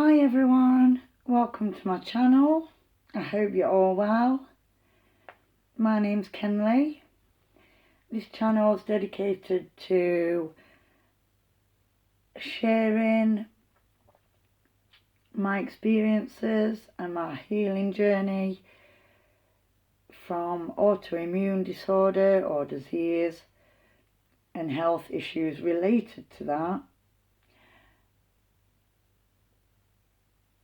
Hi everyone, welcome to my channel. I hope you're all well. My name's Kenley. This channel is dedicated to sharing my experiences and my healing journey from autoimmune disorder or disease and health issues related to that,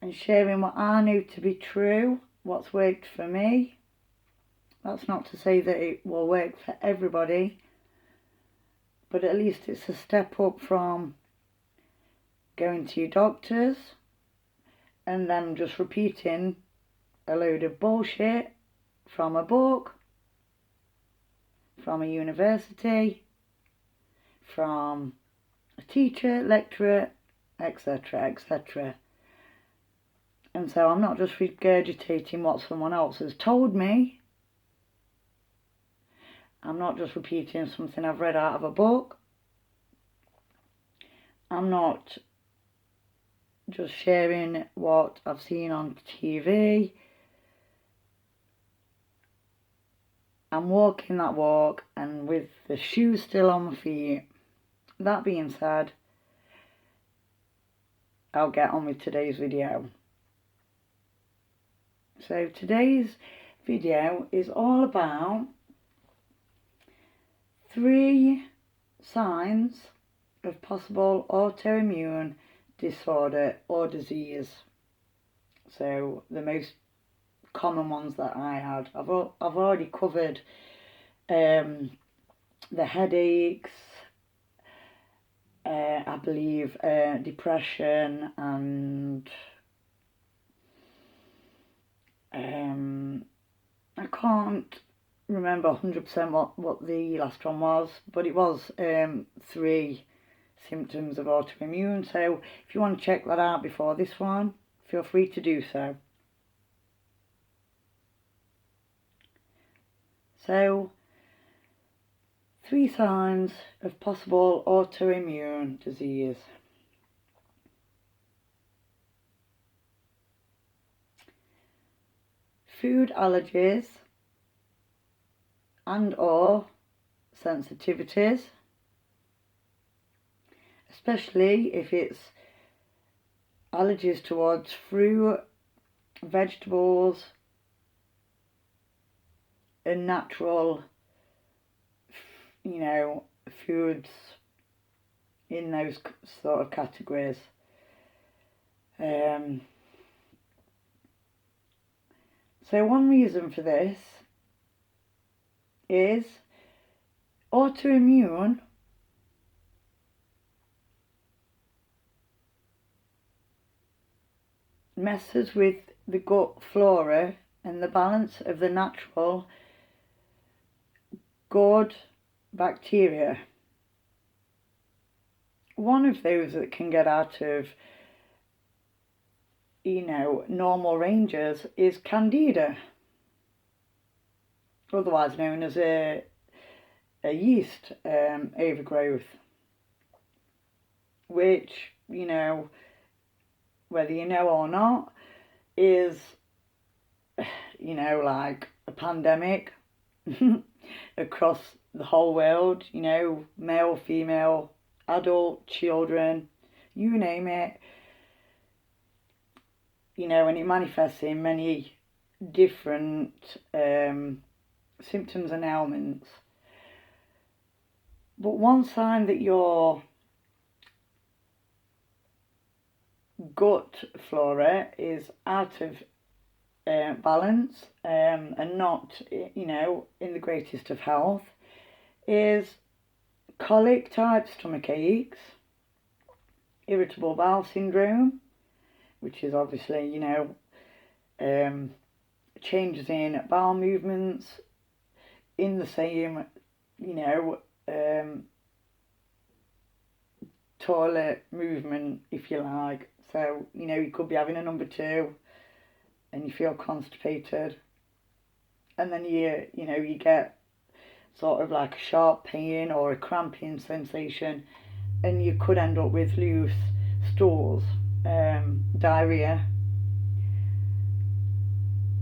and sharing what I know to be true, what's worked for me. That's not to say that it will work for everybody, but at least it's a step up from going to your doctors and then just repeating a load of bullshit from a book, from a university, from a teacher, lecturer, etc, etc. And so I'm not just regurgitating what someone else has told me. I'm not just repeating something I've read out of a book. I'm not just sharing what I've seen on TV. I'm walking that walk and with the shoes still on my feet. That being said, I'll get on with today's video. So today's video is all about 3 signs of possible autoimmune disorder or disease. So the most common ones that I had. I've already covered the headaches, I believe depression, and I can't remember 100% what the last one was, but it was 3 symptoms of autoimmune. So if you want to check that out before this one, feel free to do so. So 3 signs of possible autoimmune disease. Food allergies and or sensitivities, especially if it's allergies towards fruit, vegetables and natural, foods in those sort of categories. So one reason for this is autoimmune messes with the gut flora and the balance of the natural good bacteria. One of those that can get out of normal ranges is Candida, otherwise known as a yeast overgrowth, which, whether you know or not, is, like a pandemic across the whole world, male, female, adult, children, you name it, and it manifests in many different symptoms and ailments. But one sign that your gut flora is out of balance and not, in the greatest of health is colic type stomach aches, irritable bowel syndrome, which is obviously, changes in bowel movements in the same, toilet movement, if you like. So, you could be having a number 2 and you feel constipated, and then you get sort of like a sharp pain or a cramping sensation, and you could end up with loose stools diarrhea,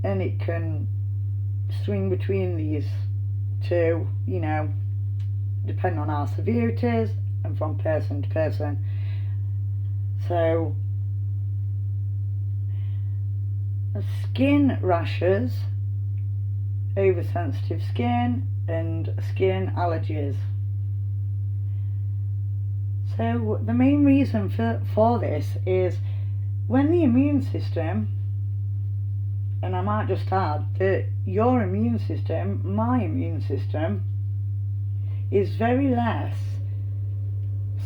and it can swing between these two, you know, depending on how severe it is and from person to person. So skin rashes, oversensitive skin, and skin allergies. So the main reason for this is when the immune system, and I might just add that your immune system, my immune system, is very less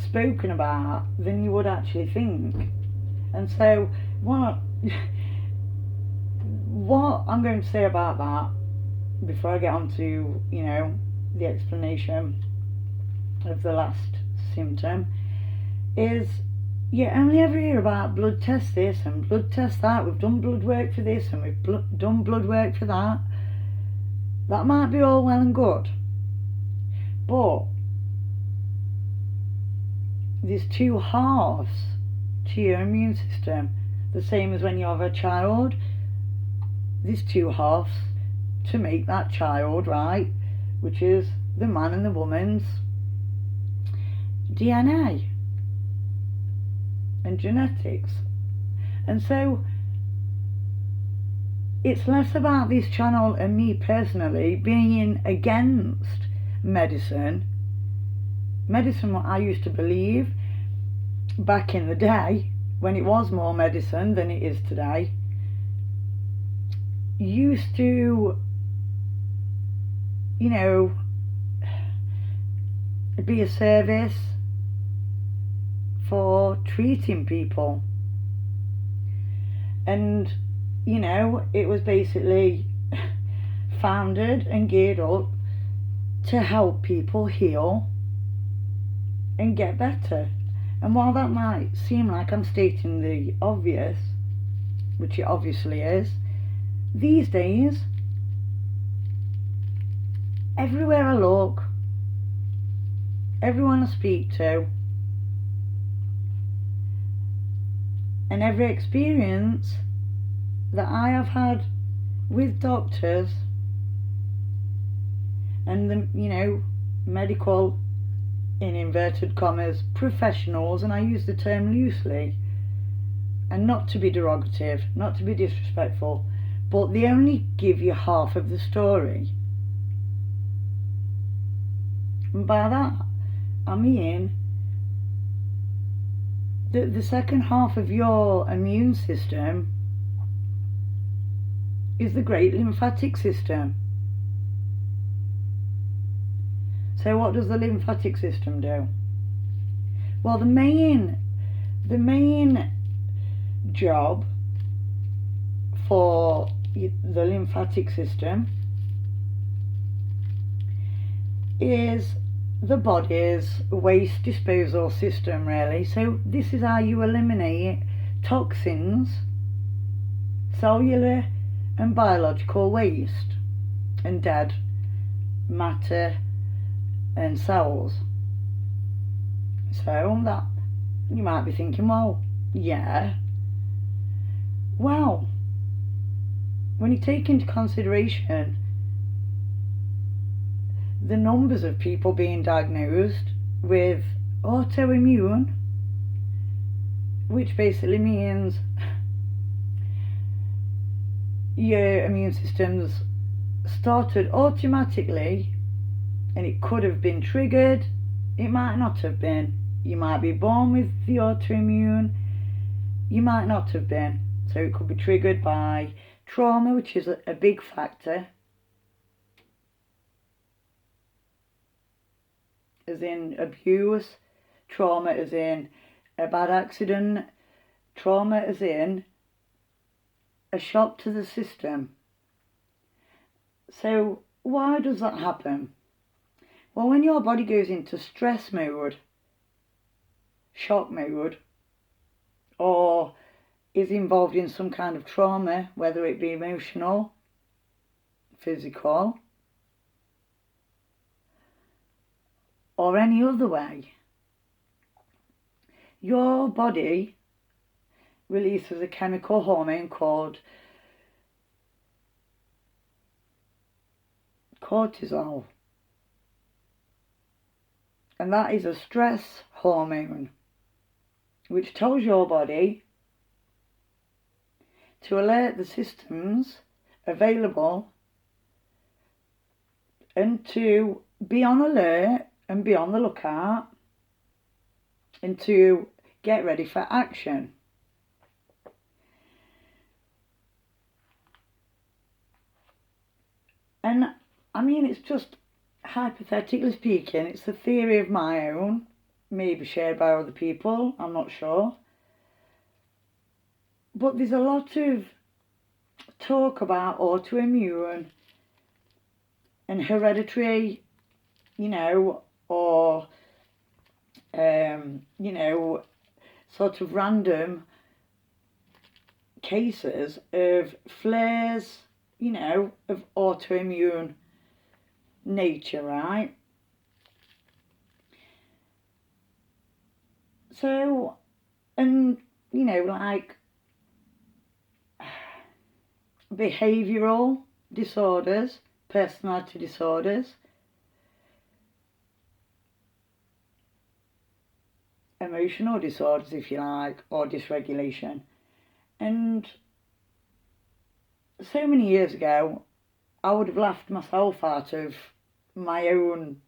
spoken about than you would actually think. And so what I'm going to say about that before I get on to, you know, the explanation of the last symptom is you only ever hear about blood test this and blood test that. We've done blood work for this and we've done blood work for that. That might be all well and good, but there's two halves to your immune system. The same as when you have a child, there's two halves to make that child, right? Which is the man and the woman's DNA and genetics. And so it's less about this channel and me personally being against medicine. Medicine, what I used to believe back in the day, when it was more medicine than it is today, used to, you know, be a service for treating people. And, you know, it was basically founded and geared up to help people heal and get better. And while that might seem like I'm stating the obvious, which it obviously is, these days, everywhere I look, everyone I speak to, and every experience that I have had with doctors and the, you know, medical, in inverted commas, professionals, and I use the term loosely and not to be derogative, not to be disrespectful, but they only give you half of the story. And by that I mean that the second half of your immune system is the great lymphatic system. So what does the lymphatic system do? Well, the main job for the lymphatic system is the body's waste disposal system, really. So this is how you eliminate toxins, cellular and biological waste, and dead matter and cells. So that, you might be thinking, well, yeah, well, when you take into consideration the numbers of people being diagnosed with autoimmune, which basically means your immune system's started automatically, and it could have been triggered, it might not have been. You might be born with the autoimmune, you might not have been. So it could be triggered by trauma, which is a big factor, as in abuse, trauma as in a bad accident, trauma as in a shock to the system. So why does that happen? Well, when your body goes into stress mode, shock mode, or is involved in some kind of trauma, whether it be emotional, physical, or any other way, your body releases a chemical hormone called cortisol. And that is a stress hormone which tells your body to alert the systems available and to be on alert and be on the lookout and to get ready for action. And I mean, it's just hypothetically speaking, it's a theory of my own, maybe shared by other people, I'm not sure. But there's a lot of talk about autoimmune and hereditary, or, sort of random cases of flares, of autoimmune nature, right? So, and, like behavioural disorders, personality disorders, emotional disorders, if you like, or dysregulation. And so many years ago, I would have laughed myself out of my own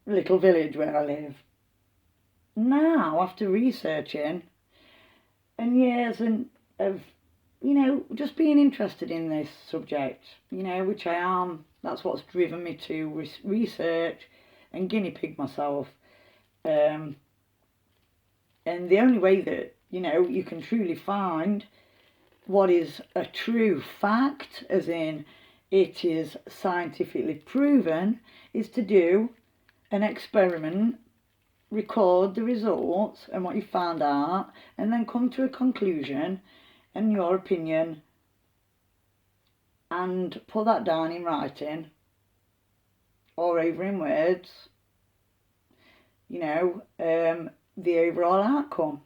little village where I live. Now, after researching and years of, just being interested in this subject, which I am, that's what's driven me to research and guinea pig myself. And the only way that, you can truly find what is a true fact, as in it is scientifically proven, is to do an experiment, record the results and what you found out, and then come to a conclusion and your opinion and put that down in writing or over in words, the overall outcome.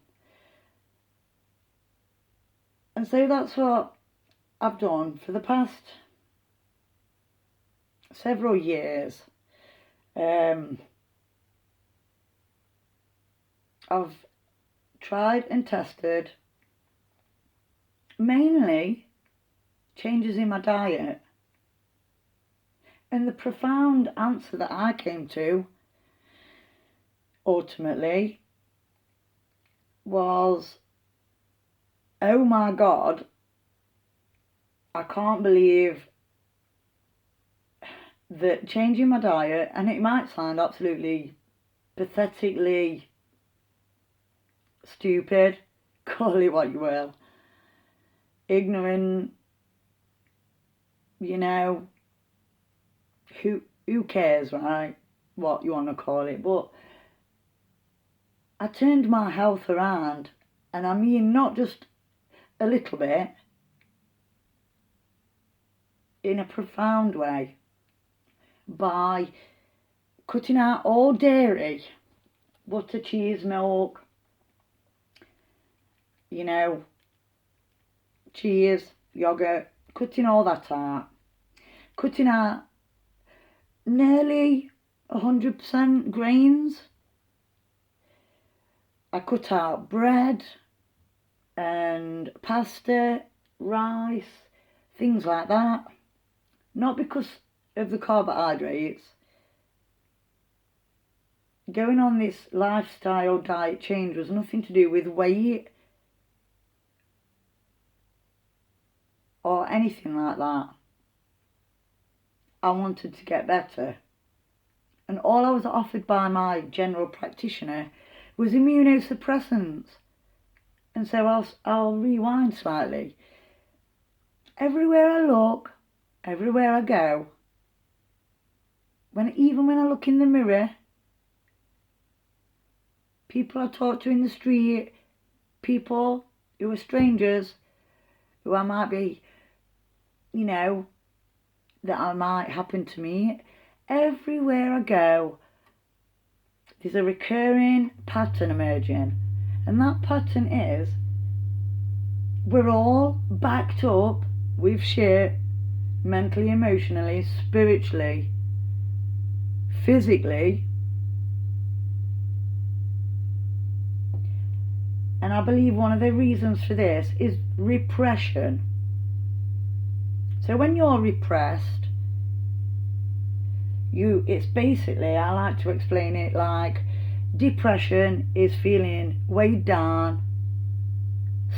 And so that's what I've done for the past several years. I've tried and tested mainly changes in my diet. And the profound answer that I came to ultimately was, oh my God, I can't believe that changing my diet, and it might sound absolutely pathetically stupid, call it what you will, ignorant, who cares, right, what you want to call it, but I turned my health around, and I mean not just a little bit, in a profound way, by cutting out all dairy, butter, cheese, milk, cheese, yogurt, cutting all that out, cutting out nearly 100% grains. I cut out bread and pasta, rice, things like that. Not because of the carbohydrates. Going on this lifestyle diet change was nothing to do with weight or anything like that. I wanted to get better. And all I was offered by my general practitioner was immunosuppressants. And so I'll rewind slightly. Everywhere I look, everywhere I go, even when I look in the mirror, people I talk to in the street, people who are strangers, who I might be, that I might happen to meet, everywhere I go, there's a recurring pattern emerging. And that pattern is, we're all backed up with shit, mentally, emotionally, spiritually, physically. And I believe one of the reasons for this is repression. So when you're repressed, it's basically, I like to explain it like, depression is feeling weighed down,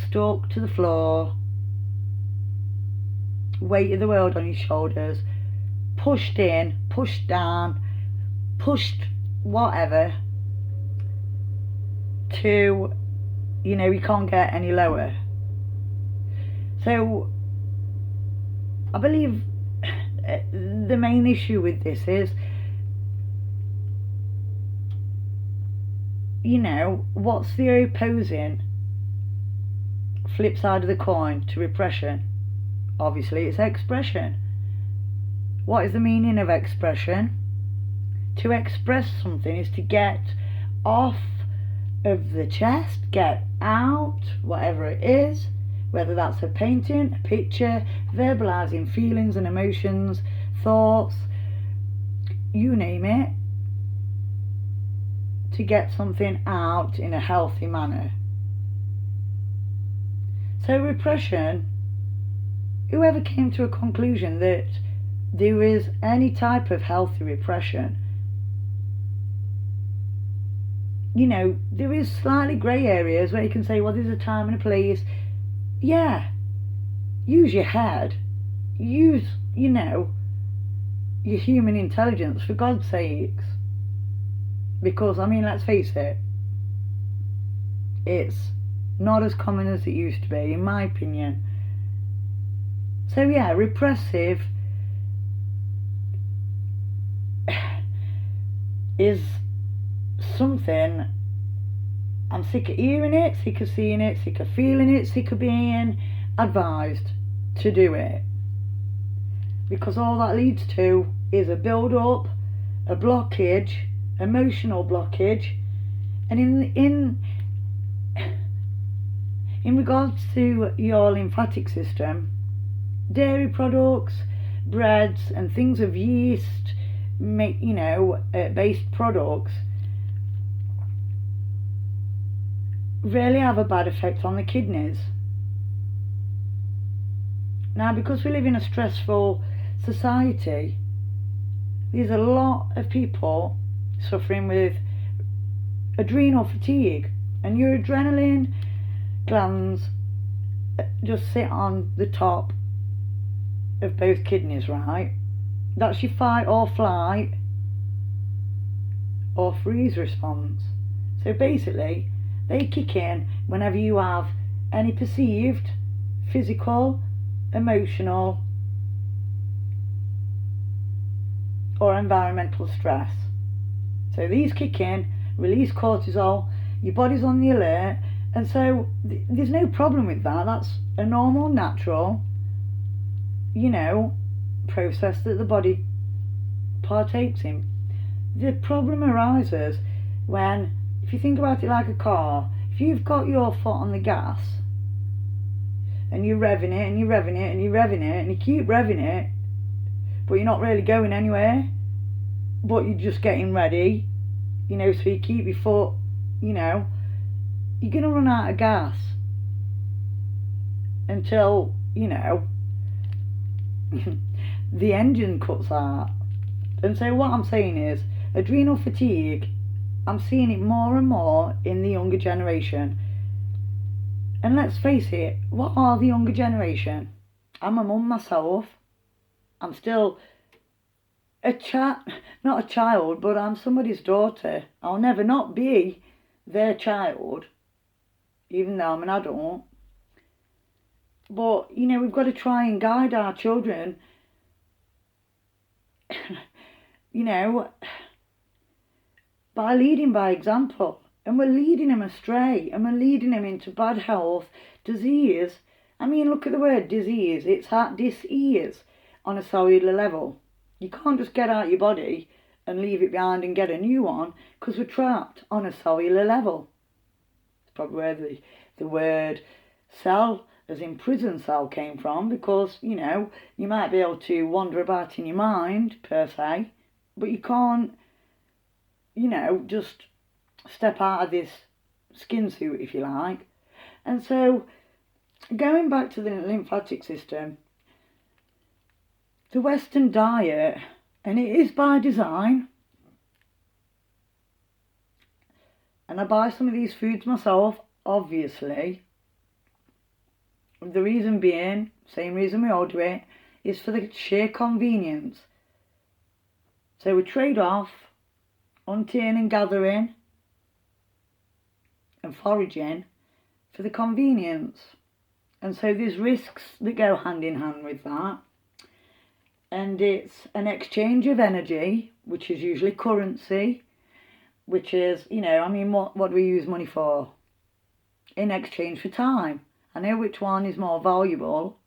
stuck to the floor, weight of the world on your shoulders, pushed in, pushed down, pushed whatever, to, you can't get any lower. So I believe the main issue with this is, what's the opposing flip side of the coin to repression? Obviously it's expression. What is the meaning of expression? To express something is to get off of the chest, get out, whatever it is, whether that's a painting, a picture, verbalizing feelings and emotions, thoughts, you name it, to get something out in a healthy manner. So repression, whoever came to a conclusion that there is any type of healthy repression, there is slightly grey areas where you can say, well, there's a time and a place. Yeah, use your head, use, your human intelligence, for God's sakes. Because, let's face it, it's not as common as it used to be, in my opinion. So yeah, repressive is something, I'm sick of hearing it, sick of seeing it, sick of feeling it, sick of being advised to do it. Because all that leads to is a build-up, a blockage, emotional blockage. And in regards to your lymphatic system, dairy products, breads and things of yeast, based products really have a bad effect on the kidneys. Now, because we live in a stressful society, there's a lot of people suffering with adrenal fatigue, and your adrenaline glands just sit on the top of both kidneys, right? That's your fight or flight or freeze response. So basically, they kick in whenever you have any perceived physical, emotional or environmental stress. So these kick in, release cortisol, your body's on the alert, and so there's no problem with that. That's a normal, natural, process that the body partakes in. The problem arises when, if you think about it like a car, if you've got your foot on the gas and you're revving it and you're revving it and you're revving it and you keep revving it, but you're not really going anywhere, but you're just getting ready, so you keep your foot, you're going to run out of gas until, the engine cuts out. And so what I'm saying is, adrenal fatigue, I'm seeing it more and more in the younger generation. And let's face it, what are the younger generation? I'm a mum myself. I'm still not a child, but I'm somebody's daughter. I'll never not be their child, even though I'm an adult. But, we've got to try and guide our children, by leading by example. And we're leading them astray, and we're leading them into bad health, disease. Look at the word disease. It's dis-ease on a cellular level. You can't just get out your body and leave it behind and get a new one, because we're trapped on a cellular level. probably where the word cell, as in prison cell, came from, because, you know, you might be able to wander about in your mind, per se, but you can't, you know, just step out of this skin suit, if you like. And so, going back to the lymphatic system, the Western diet, and it is by design, and I buy some of these foods myself, obviously. The reason being, same reason we all do it, is for the sheer convenience. So we trade off hunting and gathering and foraging for the convenience. And so there's risks that go hand in hand with that. And it's an exchange of energy, which is usually currency, which is, you know, I mean, what do we use money for? In exchange for time. I know which one is more valuable,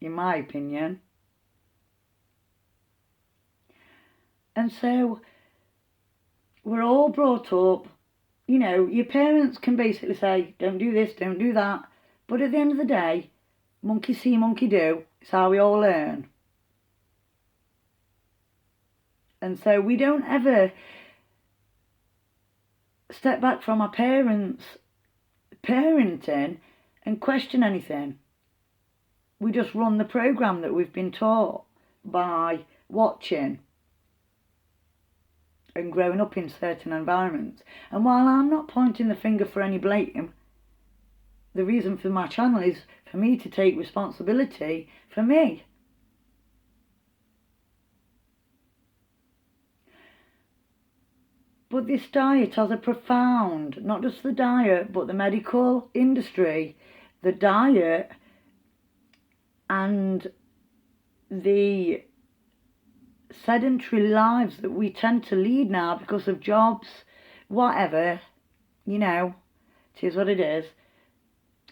in my opinion. And so, we're all brought up, you know, your parents can basically say, don't do this, don't do that. But at the end of the day, monkey see, monkey do. It's how we all learn. And so we don't ever step back from our parents' parenting and question anything. We just run the program that we've been taught by watching and growing up in certain environments. And while I'm not pointing the finger for any blame, the reason for my channel is for me to take responsibility for me. But this diet has a profound, not just the diet, but the medical industry, the diet and the sedentary lives that we tend to lead now because of jobs, whatever, you know, it is what it is.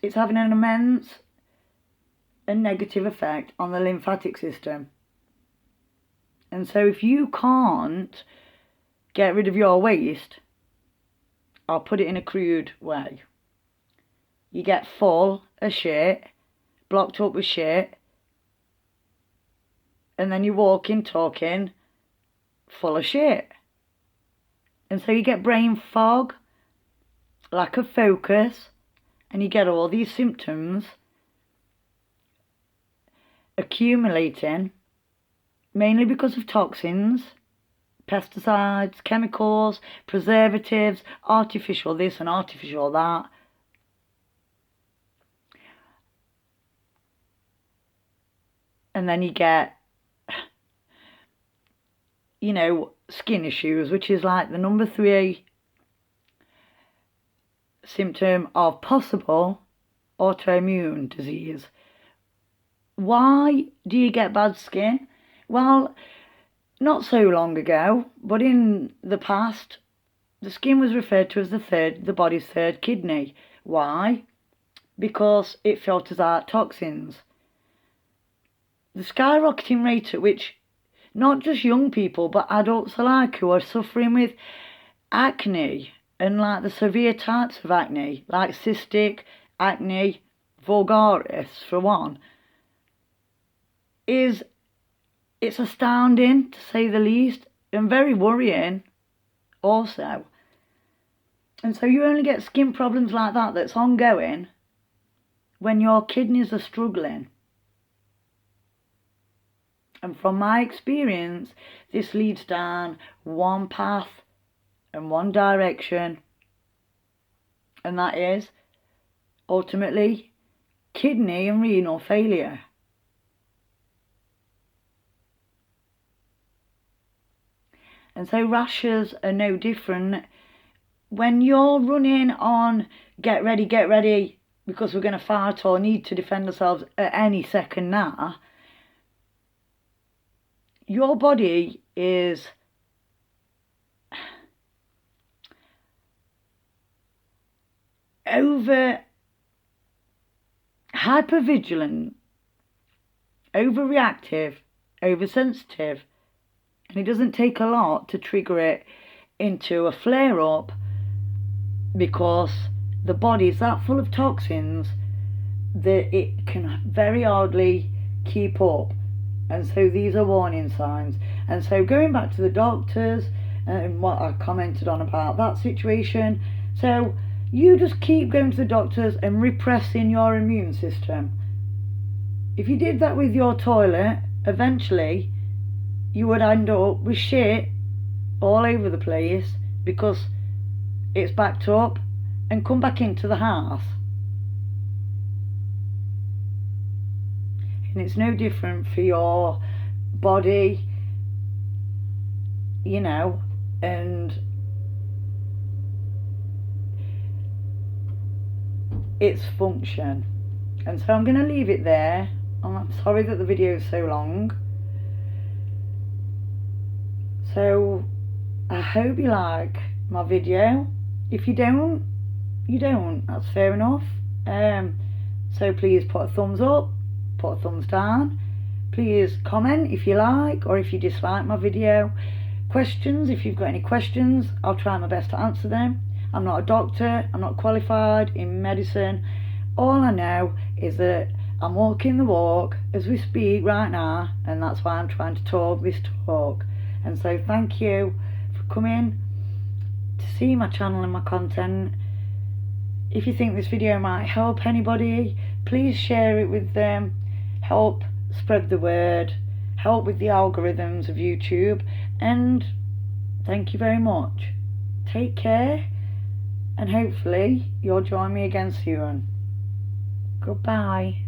It's having an immense and negative effect on the lymphatic system. And so if you can't get rid of your waste, I'll put it in a crude way. You get full of shit, blocked up with shit, and then you walk in talking full of shit. And so you get brain fog, lack of focus, and you get all these symptoms accumulating, mainly because of toxins, pesticides, chemicals, preservatives, artificial this and artificial that. And then you get, you know, skin issues, which is like the number 3 symptom of possible autoimmune disease. Why do you get bad skin? Well, not so long ago, but in the past, the skin was referred to as the body's third kidney. Why? Because it filters out toxins. The skyrocketing rate at which not just young people but adults alike who are suffering with acne, and like the severe types of acne, like cystic acne vulgaris for one, it's astounding to say the least, and very worrying also. And so you only get skin problems like that that's ongoing when your kidneys are struggling. And from my experience, this leads down one path and one direction, and that is ultimately kidney and renal failure. And so rashes are no different. When you're running on get ready, because we're going to fight or need to defend ourselves at any second now, your body is hypervigilant, overreactive, oversensitive, and it doesn't take a lot to trigger it into a flare-up because the body's that full of toxins that it can very hardly keep up. And so these are warning signs. And so going back to the doctors and what I commented on about that situation, so you just keep going to the doctors and repressing your immune system. If you did that with your toilet, eventually you would end up with shit all over the place because it's backed up and come back into the house. And it's no different for your body, you know, and its function. And so I'm going to leave it there. I'm sorry that the video is so long. So I hope you like my video. If you don't, you don't. That's fair enough. So please put a thumbs up, put a thumbs down. Please comment if you like or if you dislike my video. Questions, if you've got any questions, I'll try my best to answer them. I'm not a doctor, I'm not qualified in medicine. All I know is that I'm walking the walk as we speak right now, and that's why I'm trying to talk this talk. And so thank you for coming to see my channel and my content. If you think this video might help anybody, please share it with them. Help spread the word, help with the algorithms of YouTube, and thank you very much. Take care, and hopefully you'll join me again soon. Goodbye.